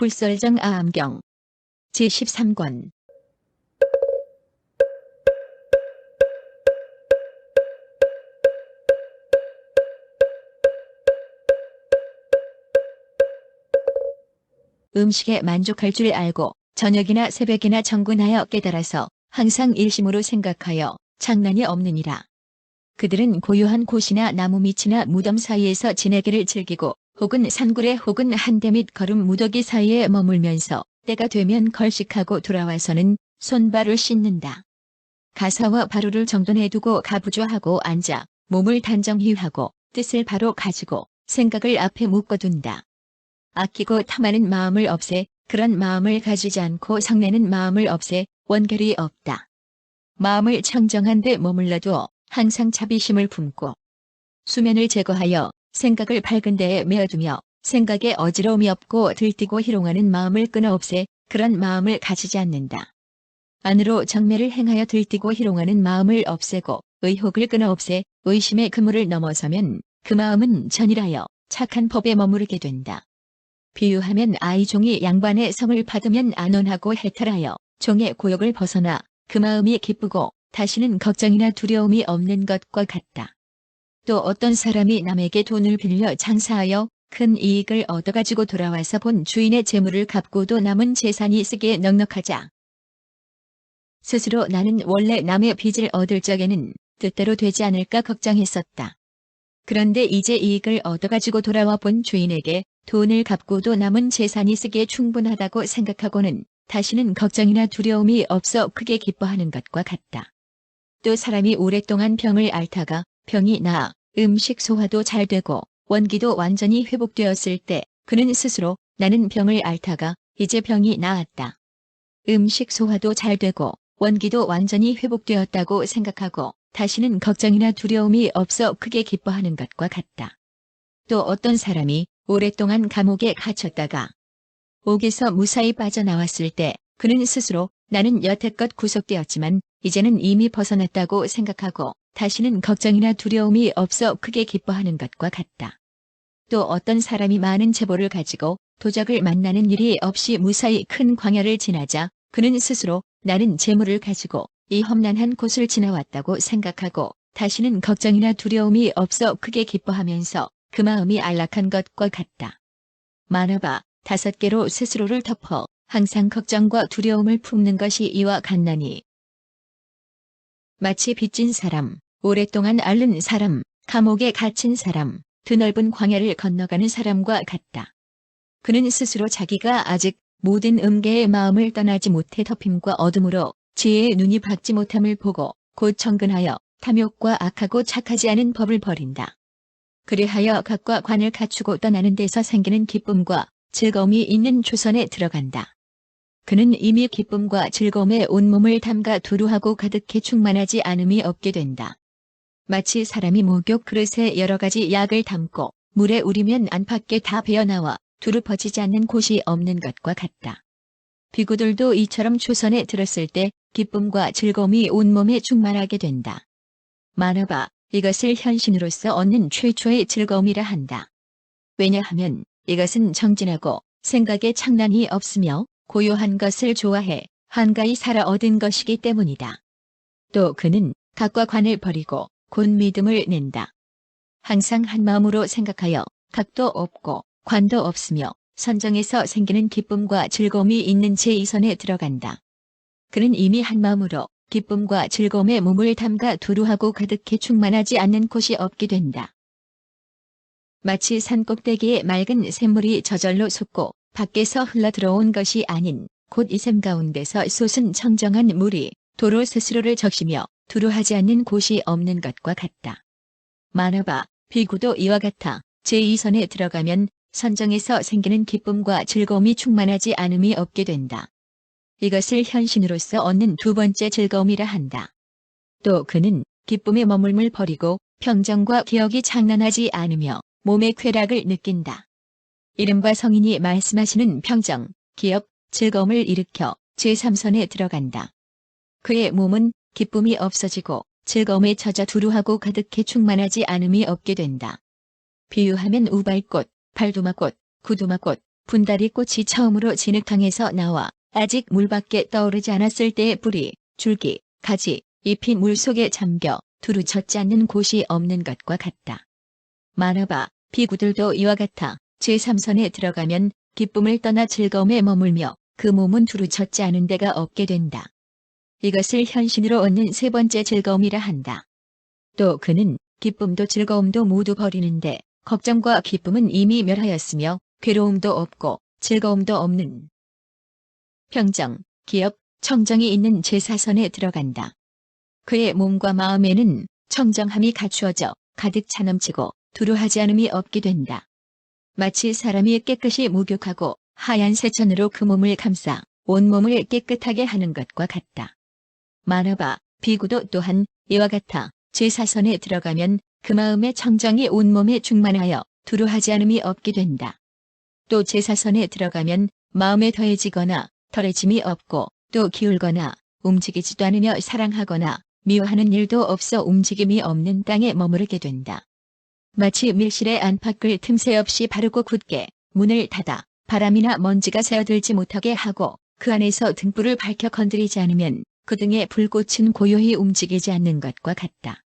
굴설정 아암경 제13권 음식에 만족할 줄 알고 저녁이나 새벽이나 정군하여 깨달아서 항상 일심으로 생각하여 장난이 없느니라. 그들은 고요한 곳이나 나무 밑이나 무덤 사이에서 지내기를 즐기고 혹은 산굴에 혹은 한대 및 거름 무더기 사이에 머물면서 때가 되면 걸식하고 돌아와서는 손발을 씻는다. 가사와 바루를 정돈해두고 가부좌하고 앉아 몸을 단정히 하고 뜻을 바로 가지고 생각을 앞에 묶어둔다. 아끼고 탐하는 마음을 없애 그런 마음을 가지지 않고 성내는 마음을 없애 원결이 없다. 마음을 청정한 데 머물러두어 항상 자비심을 품고 수면을 제거하여 생각을 밝은 데에 메어두며 생각에 어지러움이 없고 들뛰고 희롱하는 마음을 끊어 없애 그런 마음을 가지지 않는다. 안으로 정매를 행하여 들뛰고 희롱하는 마음을 없애고 의혹을 끊어 없애 의심의 그물을 넘어서면 그 마음은 전일하여 착한 법에 머무르게 된다. 비유하면 아이종이 양반의 성을 받으면 안온하고 해탈하여 종의 고역을 벗어나 그 마음이 기쁘고 다시는 걱정이나 두려움이 없는 것과 같다. 또 어떤 사람이 남에게 돈을 빌려 장사하여 큰 이익을 얻어가지고 돌아와서 본 주인의 재물을 갚고도 남은 재산이 쓰기에 넉넉하자 스스로 나는 원래 남의 빚을 얻을 적에는 뜻대로 되지 않을까 걱정했었다. 그런데 이제 이익을 얻어가지고 돌아와 본 주인에게 돈을 갚고도 남은 재산이 쓰기에 충분하다고 생각하고는 다시는 걱정이나 두려움이 없어 크게 기뻐하는 것과 같다. 또 사람이 오랫동안 병을 앓다가 병이 나아 음식 소화도 잘 되고 원기도 완전히 회복되었을 때 그는 스스로 나는 병을 앓다가 이제 병이 나았다. 음식 소화도 잘 되고 원기도 완전히 회복되었다고 생각하고 다시는 걱정이나 두려움이 없어 크게 기뻐하는 것과 같다. 또 어떤 사람이 오랫동안 감옥에 갇혔다가 옥에서 무사히 빠져나왔을 때 그는 스스로 나는 여태껏 구속되었지만 이제는 이미 벗어났다고 생각하고 다시는 걱정이나 두려움이 없어 크게 기뻐하는 것과 같다. 또 어떤 사람이 많은 재보를 가지고 도적을 만나는 일이 없이 무사히 큰 광야를 지나자 그는 스스로 나는 재물을 가지고 이 험난한 곳을 지나왔다고 생각하고 다시는 걱정이나 두려움이 없어 크게 기뻐하면서 그 마음이 안락한 것과 같다. 만화바 5개로 스스로를 덮어 항상 걱정과 두려움을 품는 것이 이와 같나니 마치 빚진 사람, 오랫동안 앓는 사람, 감옥에 갇힌 사람, 드넓은 광야를 건너가는 사람과 같다. 그는 스스로 자기가 아직 모든 음계의 마음을 떠나지 못해 덮임과 어둠으로 지혜의 눈이 밝지 못함을 보고 곧 정근하여 탐욕과 악하고 착하지 않은 법을 버린다. 그리하여 각과 관을 갖추고 떠나는 데서 생기는 기쁨과 즐거움이 있는 조선에 들어간다. 그는 이미 기쁨과 즐거움에 온몸을 담가 두루하고 가득히 충만하지 않음이 없게 된다. 마치 사람이 목욕 그릇에 여러 가지 약을 담고 물에 우리면 안팎에 다 배어나와 두루 퍼지지 않는 곳이 없는 것과 같다. 비구들도 이처럼 조선에 들었을 때 기쁨과 즐거움이 온몸에 충만하게 된다. 만화바 이것을 현신으로서 얻는 최초의 즐거움이라 한다. 왜냐하면 이것은 정진하고 생각에 창란이 없으며 고요한 것을 좋아해 한가히 살아 얻은 것이기 때문이다. 또 그는 각과 관을 버리고 곧 믿음을 낸다. 항상 한 마음으로 생각하여 각도 없고 관도 없으며 선정에서 생기는 기쁨과 즐거움이 있는 제2선에 들어간다. 그는 이미 한 마음으로 기쁨과 즐거움에 몸을 담가 두루하고 가득히 충만하지 않는 곳이 없게 된다. 마치 산 꼭대기에 맑은 샘물이 저절로 솟고 밖에서 흘러들어온 것이 아닌 곧 이 샘 가운데서 솟은 청정한 물이 도로 스스로를 적시며 두루하지 않는 곳이 없는 것과 같다. 만화바 비구도 이와 같아 제2선에 들어가면 선정에서 생기는 기쁨과 즐거움이 충만하지 않음이 없게 된다. 이것을 현신으로서 얻는 두 번째 즐거움이라 한다. 또 그는 기쁨의 머물물 버리고 평정과 기억이 장난하지 않으며 몸의 쾌락을 느낀다. 이른바 성인이 말씀하시는 평정, 기억, 즐거움을 일으켜 제3선에 들어간다. 그의 몸은 기쁨이 없어지고 즐거움에 젖어 두루하고 가득히 충만하지 않음이 없게 된다. 비유하면 우발꽃, 발두마꽃, 구두마꽃, 분다리 꽃이 처음으로 진흙탕에서 나와 아직 물 밖에 떠오르지 않았을 때의 뿌리, 줄기, 가지, 잎이 물속에 잠겨 두루 젖지 않는 곳이 없는 것과 같다. 만화바, 비구들도 이와 같아 제3선에 들어가면 기쁨을 떠나 즐거움에 머물며 그 몸은 두루 젖지 않은 데가 없게 된다. 이것을 현신으로 얻는 세 번째 즐거움이라 한다. 또 그는 기쁨도 즐거움도 모두 버리는데 걱정과 기쁨은 이미 멸하였으며 괴로움도 없고 즐거움도 없는 평정, 기업, 청정이 있는 제4선에 들어간다. 그의 몸과 마음에는 청정함이 갖추어져 가득 차넘치고 두루하지 않음이 없게 된다. 마치 사람이 깨끗이 목욕하고 하얀 세천으로 그 몸을 감싸 온몸을 깨끗하게 하는 것과 같다. 만화바, 비구도 또한 이와 같아 제4선에 들어가면 그 마음의 청정이 온몸에 충만하여 두루하지 않음이 없게 된다. 또 제4선에 들어가면 마음에 더해지거나 덜해짐이 없고 또 기울거나 움직이지도 않으며 사랑하거나 미워하는 일도 없어 움직임이 없는 땅에 머무르게 된다. 마치 밀실의 안팎을 틈새 없이 바르고 굳게 문을 닫아 바람이나 먼지가 새어들지 못하게 하고 그 안에서 등불을 밝혀 건드리지 않으면 그 등의 불꽃은 고요히 움직이지 않는 것과 같다.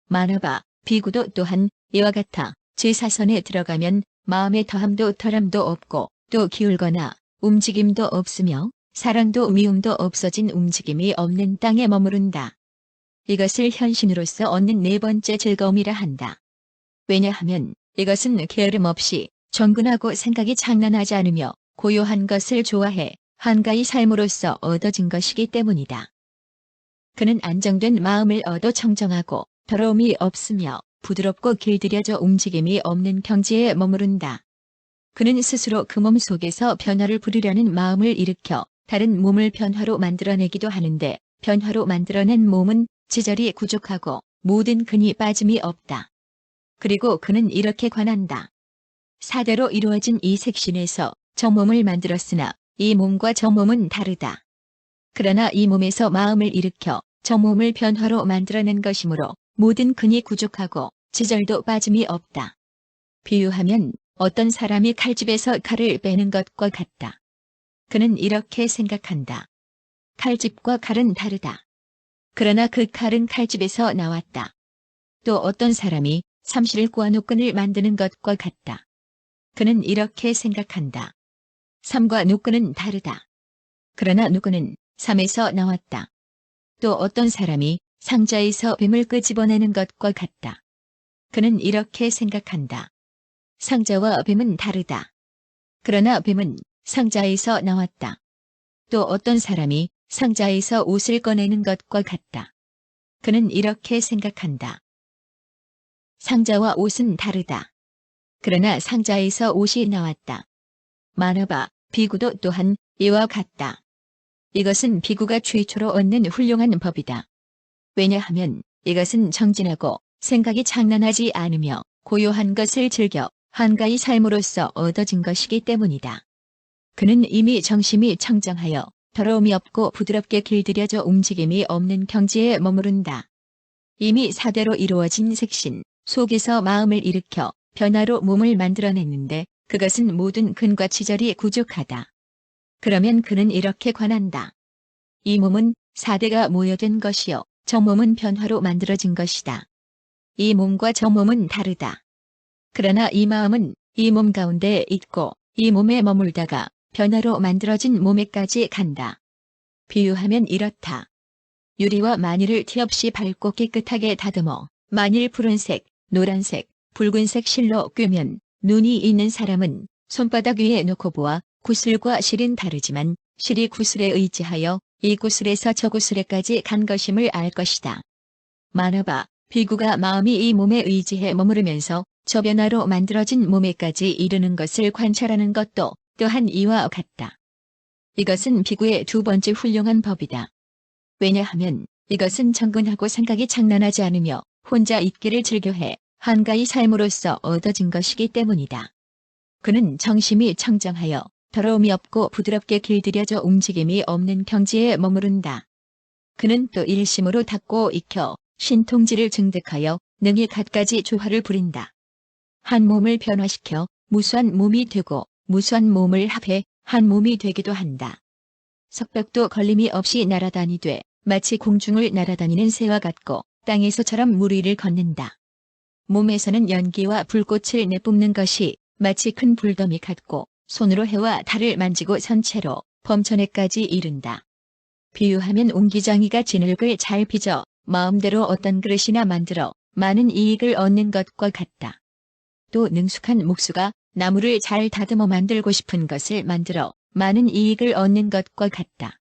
만화바, 비구도 또한 이와 같아 제4선에 들어가면 마음의 더함도 덜함도 없고 또 기울거나 움직임도 없으며 사랑도 미움도 없어진 움직임이 없는 땅에 머무른다. 이것을 현신으로서 얻는 네 번째 즐거움이라 한다. 왜냐하면 이것은 게으름 없이 정근하고 생각이 장난하지 않으며 고요한 것을 좋아해 한가히 삶으로써 얻어진 것이기 때문이다. 그는 안정된 마음을 얻어 청정하고 더러움이 없으며 부드럽고 길들여져 움직임이 없는 경지에 머무른다. 그는 스스로 그 몸 속에서 변화를 부리려는 마음을 일으켜 다른 몸을 변화로 만들어내기도 하는데 변화로 만들어낸 몸은 지절이 부족하고 모든 근이 빠짐이 없다. 그리고 그는 이렇게 관한다. 사대로 이루어진 이 색신에서 저 몸을 만들었으나 이 몸과 저 몸은 다르다. 그러나 이 몸에서 마음을 일으켜 저 몸을 변화로 만들어낸 것이므로 모든 근이 부족하고 지절도 빠짐이 없다. 비유하면 어떤 사람이 칼집에서 칼을 빼는 것과 같다. 그는 이렇게 생각한다. 칼집과 칼은 다르다. 그러나 그 칼은 칼집에서 나왔다. 또 어떤 사람이 삼실을 꼬아 노끈을 만드는 것과 같다. 그는 이렇게 생각한다. 삼과 노끈은 다르다. 그러나 노끈은 삼에서 나왔다. 또 어떤 사람이 상자에서 뱀을 끄집어내는 것과 같다. 그는 이렇게 생각한다. 상자와 뱀은 다르다. 그러나 뱀은 상자에서 나왔다. 또 어떤 사람이 상자에서 옷을 꺼내는 것과 같다. 그는 이렇게 생각한다. 상자와 옷은 다르다. 그러나 상자에서 옷이 나왔다. 만화바, 비구도 또한 이와 같다. 이것은 비구가 최초로 얻는 훌륭한 법이다. 왜냐하면 이것은 정진하고 생각이 장난하지 않으며 고요한 것을 즐겨 한가히 삶으로써 얻어진 것이기 때문이다. 그는 이미 정심이 청정하여 더러움이 없고 부드럽게 길들여져 움직임이 없는 경지에 머무른다. 이미 사대로 이루어진 색신 속에서 마음을 일으켜 변화로 몸을 만들어냈는데 그것은 모든 근과 지절이 부족하다. 그러면 그는 이렇게 관한다. 이 몸은 사대가 모여된 것이요 저 몸은 변화로 만들어진 것이다. 이 몸과 저 몸은 다르다. 그러나 이 마음은 이 몸 가운데 있고 이 몸에 머물다가 변화로 만들어진 몸에까지 간다. 비유하면 이렇다. 유리와 마니를 티 없이 밝고 깨끗하게 다듬어 만일 푸른색, 노란색, 붉은색 실로 꿰면 눈이 있는 사람은 손바닥 위에 놓고 보아 구슬과 실은 다르지만 실이 구슬에 의지하여 이 구슬에서 저 구슬에까지 간 것임을 알 것이다. 만화바, 비구가 마음이 이 몸에 의지해 머무르면서 저 변화로 만들어진 몸에까지 이르는 것을 관찰하는 것도 또한 이와 같다. 이것은 비구의 두 번째 훌륭한 법이다. 왜냐하면 이것은 정근하고 생각이 장난하지 않으며 혼자 있기를 즐겨해 한가히 삶으로써 얻어진 것이기 때문이다. 그는 정심이 청정하여 더러움이 없고 부드럽게 길들여져 움직임이 없는 경지에 머무른다. 그는 또 일심으로 닦고 익혀 신통지를 증득하여 능히 갖가지 조화를 부린다. 한 몸을 변화시켜 무수한 몸이 되고 무수한 몸을 합해 한 몸이 되기도 한다. 석벽도 걸림이 없이 날아다니되 마치 공중을 날아다니는 새와 같고 땅에서처럼 물 위를 걷는다. 몸에서는 연기와 불꽃을 내뿜는 것이 마치 큰 불더미 같고 손으로 해와 달을 만지고 선체로 범천에까지 이른다. 비유하면 옹기장이가 진흙을 잘 빚어 마음대로 어떤 그릇이나 만들어 많은 이익을 얻는 것과 같다. 또 능숙한 목수가 나무를 잘 다듬어 만들고 싶은 것을 만들어 많은 이익을 얻는 것과 같다.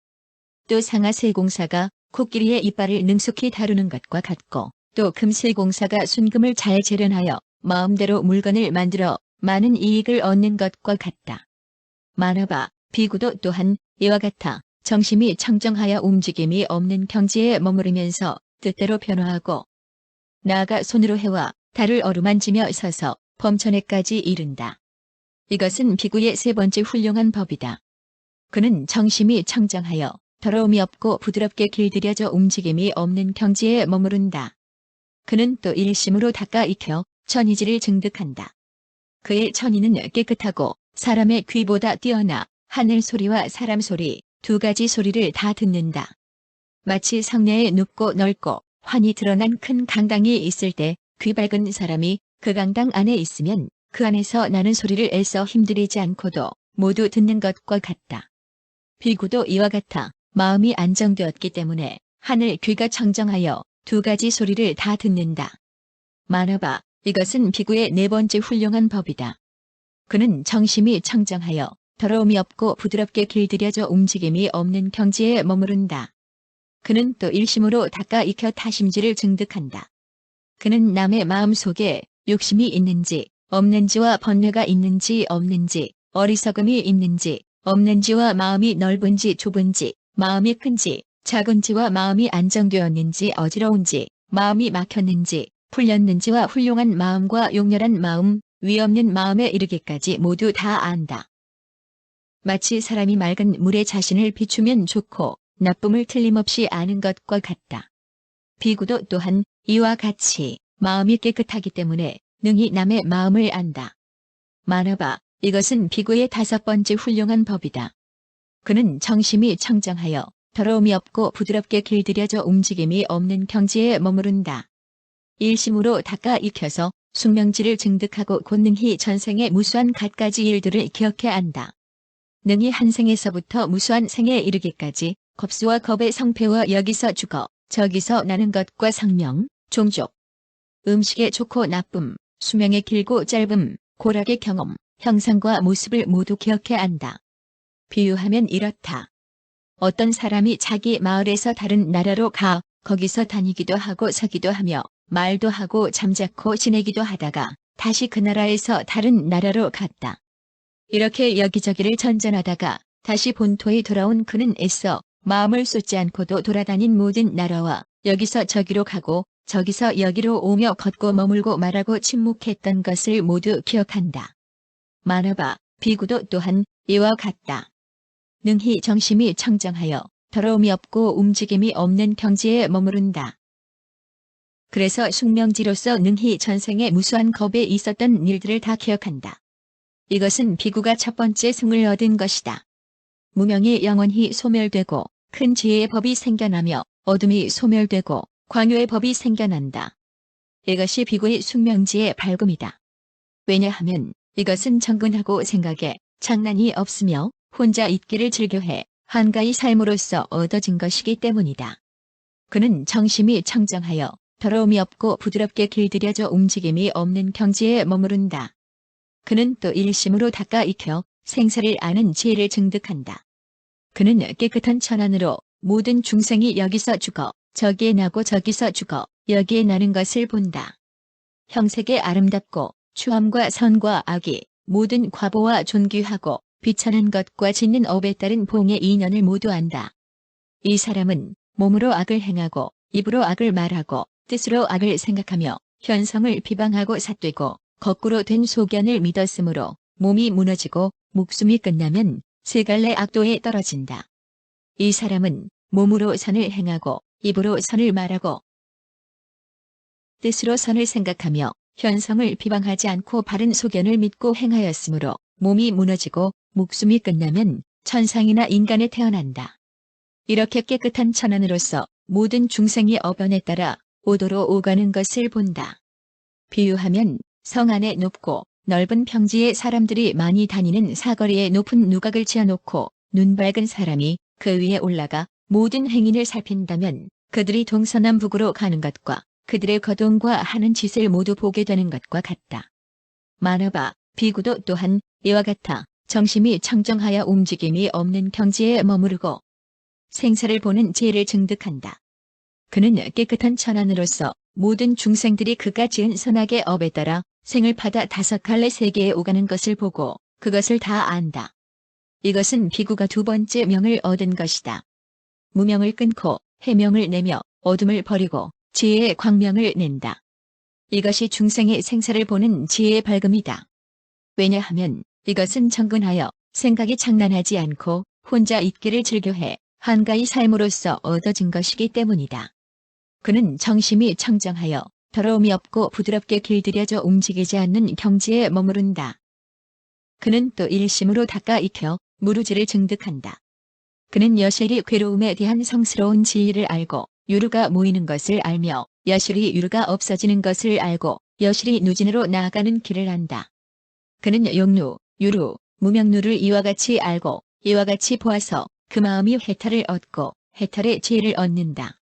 또 상하세공사가 코끼리의 이빨을 능숙히 다루는 것과 같고 또 금세공사가 순금을 잘 재련하여 마음대로 물건을 만들어 많은 이익을 얻는 것과 같다. 만화바 비구도 또한 이와 같아 정심이 청정하여 움직임이 없는 경지에 머무르면서 뜻대로 변화하고 나아가 손으로 해와 달을 어루만지며 서서 범천에까지 이른다. 이것은 비구의 세 번째 훌륭한 법이다. 그는 정심이 청정하여 더러움이 없고 부드럽게 길들여져 움직임이 없는 경지에 머무른다. 그는 또 일심으로 닦아 익혀 천이지를 증득한다. 그의 천이는 깨끗하고 사람의 귀보다 뛰어나 하늘 소리와 사람 소리 두 가지 소리를 다 듣는다. 마치 성내에 높고 넓고 환히 드러난 큰 강당이 있을 때 귀 밝은 사람이 그 강당 안에 있으면 그 안에서 나는 소리를 애써 힘들이지 않고도 모두 듣는 것과 같다. 비구도 이와 같아 마음이 안정되었기 때문에 하늘 귀가 청정하여 두 가지 소리를 다 듣는다. 만화바 이것은 비구의 네 번째 훌륭한 법이다. 그는 정심이 청정하여 더러움이 없고 부드럽게 길들여져 움직임이 없는 경지에 머무른다. 그는 또 일심으로 닦아 익혀 타심지를 증득한다. 그는 남의 마음 속에 욕심이 있는지 없는지와 번뇌가 있는지 없는지 어리석음이 있는지 없는지와 마음이 넓은지 좁은지 마음이 큰지 작은지와 마음이 안정되었는지 어지러운지 마음이 막혔는지 풀렸는지와 훌륭한 마음과 용렬한 마음 위 없는 마음에 이르기까지 모두 다 안다. 마치 사람이 맑은 물에 자신을 비추면 좋고 나쁨을 틀림없이 아는 것과 같다. 비구도 또한 이와 같이 마음이 깨끗하기 때문에 능히 남의 마음을 안다. 만화바 이것은 비구의 다섯 번째 훌륭한 법이다. 그는 정심이 청정하여 더러움이 없고 부드럽게 길들여져 움직임이 없는 경지에 머무른다. 일심으로 닦아 익혀서 숙명지를 증득하고 곧능히 전생의 무수한 갖가지 일들을 기억해 안다. 능히 한 생에서부터 무수한 생에 이르기까지 겁수와 겁의 성패와 여기서 죽어 저기서 나는 것과 성명, 종족, 음식의 좋고 나쁨, 수명의 길고 짧음, 고락의 경험, 형상과 모습을 모두 기억해 안다. 비유하면 이렇다. 어떤 사람이 자기 마을에서 다른 나라로 가 거기서 다니기도 하고 서기도 하며 말도 하고 잠자코 지내기도 하다가 다시 그 나라에서 다른 나라로 갔다. 이렇게 여기저기를 전전하다가 다시 본토에 돌아온 그는 애써 마음을 쏟지 않고도 돌아다닌 모든 나라와 여기서 저기로 가고 저기서 여기로 오며 걷고 머물고 말하고 침묵했던 것을 모두 기억한다. 만화바 비구도 또한 이와 같다. 능히 정심이 청정하여 더러움이 없고 움직임이 없는 경지에 머무른다. 그래서 숙명지로서 능히 전생에 무수한 겁에 있었던 일들을 다 기억한다. 이것은 비구가 첫 번째 승을 얻은 것이다. 무명이 영원히 소멸되고 큰 지혜의 법이 생겨나며 어둠이 소멸되고 광요의 법이 생겨난다. 이것이 비구의 숙명지의 밝음이다. 왜냐하면 이것은 정근하고 생각에 장난이 없으며 혼자 있기를 즐겨해 한가히 삶으로써 얻어진 것이기 때문이다. 그는 정심이 청정하여 더러움이 없고 부드럽게 길들여져 움직임이 없는 경지에 머무른다. 그는 또 일심으로 닦아 익혀 생사를 아는 지혜를 증득한다. 그는 깨끗한 천안으로 모든 중생이 여기서 죽어 저기에 나고 저기서 죽어 여기에 나는 것을 본다. 형색에 아름답고 추함과 선과 악이 모든 과보와 존귀하고 비천한 것과 짓는 업에 따른 봉의 인연을 모두 안다. 이 사람은 몸으로 악을 행하고 입으로 악을 말하고 뜻으로 악을 생각하며 현성을 비방하고 삿되고 거꾸로 된 소견을 믿었으므로 몸이 무너지고 목숨이 끝나면 세 갈래 악도에 떨어진다. 이 사람은 몸으로 선을 행하고 입으로 선을 말하고 뜻으로 선을 생각하며 현성을 비방하지 않고 바른 소견을 믿고 행하였으므로 몸이 무너지고 목숨이 끝나면 천상이나 인간에 태어난다. 이렇게 깨끗한 천안으로서 모든 중생이 어변에 따라 오도로 오가는 것을 본다. 비유하면 성 안에 높고 넓은 평지에 사람들이 많이 다니는 사거리에 높은 누각을 지어놓고 눈 밝은 사람이 그 위에 올라가 모든 행인을 살핀다면 그들이 동서남북으로 가는 것과 그들의 거동과 하는 짓을 모두 보게 되는 것과 같다. 만화바, 비구도 또한 이와 같아 정심이 청정하여 움직임이 없는 경지에 머무르고 생사를 보는 지혜를 증득한다. 그는 깨끗한 천안으로서 모든 중생들이 그가 지은 선악의 업에 따라 생을 받아 5갈래 세계에 오가는 것을 보고 그것을 다 안다. 이것은 비구가 두 번째 명을 얻은 것이다. 무명을 끊고 해명을 내며 어둠을 버리고 지혜의 광명을 낸다. 이것이 중생의 생사를 보는 지혜의 밝음이다. 왜냐하면 이것은 정근하여 생각이 장난하지 않고 혼자 있기를 즐겨해 한가히 삶으로써 얻어진 것이기 때문이다. 그는 정심이 청정하여 더러움이 없고 부드럽게 길들여져 움직이지 않는 경지에 머무른다. 그는 또 일심으로 닦아 익혀 무르지를 증득한다. 그는 여실히 괴로움에 대한 성스러운 진리를 알고 유루가 모이는 것을 알며 여실히 유루가 없어지는 것을 알고 여실히 누진으로 나아가는 길을 안다. 그는 용루, 유루, 무명루를 이와 같이 알고 이와 같이 보아서 그 마음이 해탈을 얻고 해탈의 지혜를 얻는다.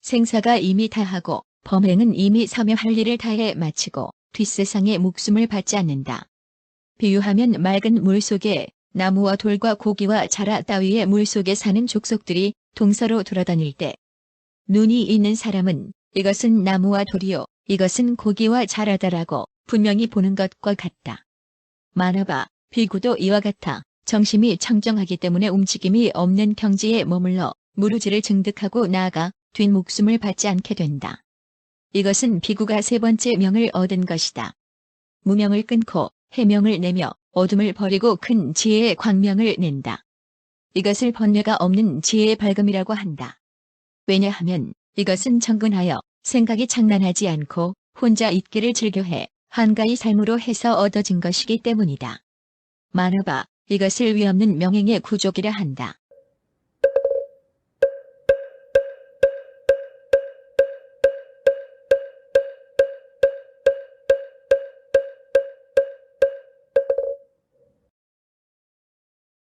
생사가 이미 다하고 범행은 이미 사며할 일을 다해 마치고 뒷세상에 목숨을 받지 않는다. 비유하면 맑은 물속에 나무와 돌과 고기와 자라 따위의 물속에 사는 족속들이 동서로 돌아다닐 때 눈이 있는 사람은 이것은 나무와 돌이요 이것은 고기와 자라다라고 분명히 보는 것과 같다. 만화바, 비구도 이와 같아 정심이 청정하기 때문에 움직임이 없는 경지에 머물러 무르지를 증득하고 나아가 뒷목숨을 받지 않게 된다. 이것은 비구가 세 번째 명을 얻은 것이다. 무명을 끊고 해명을 내며 어둠을 버리고 큰 지혜의 광명을 낸다. 이것을 번뇌가 없는 지혜의 밝음이라고 한다. 왜냐하면 이것은 정근하여 생각이 장난하지 않고 혼자 있기를 즐겨해 한가히 삶으로 해서 얻어진 것이기 때문이다. 만화바, 이것을 위없는 명행의 구족이라 한다.